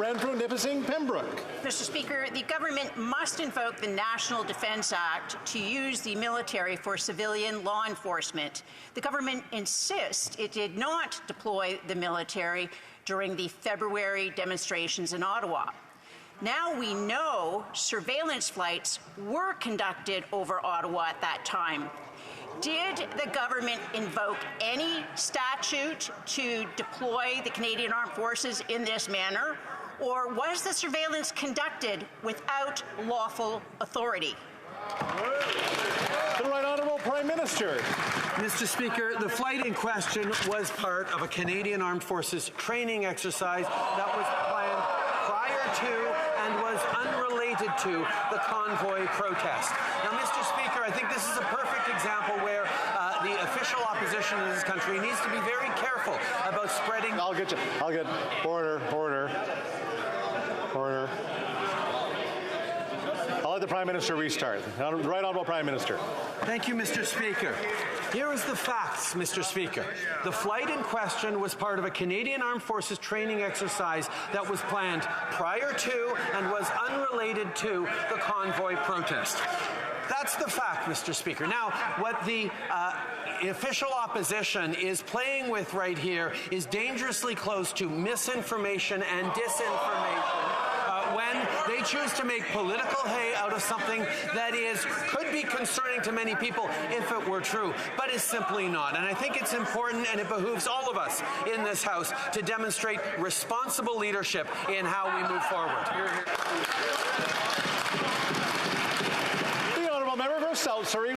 Renfrew-Nipissing-Pembroke. Mr. Speaker, the government must invoke the National Defence Act to use the military for civilian law enforcement. The government insists it did not deploy the military during the February demonstrations in Ottawa. Now we know surveillance flights were conducted over Ottawa at that time. Did the government invoke any statute to deploy the Canadian Armed Forces in this manner, or was the surveillance conducted without lawful authority? The Right Honourable Prime Minister. Mr. Speaker, the flight in question was part of a Canadian Armed Forces training exercise that was planned prior to and was unrelated to the Convoy protest. Now, Mr. Speaker, I think this is a perfect example where the official opposition in this country needs to be very careful about spreading... I'll get order. I'll let the Prime Minister restart. Right Honourable Prime Minister. Thank you, Mr. Speaker. Here is the facts, Mr. Speaker. The flight in question was part of a Canadian Armed Forces training exercise that was planned prior to and was unrelated to the Convoy protest. That's the fact, Mr. Speaker. Now, what the official opposition is playing with right here is dangerously close to misinformation and disinformation when they choose to make political hay out of something that could be concerning to many people if it were true, but is simply not. And I think it's important, and it behooves all of us in this House to demonstrate responsible leadership in how we move forward. The Honourable Member for South Surrey.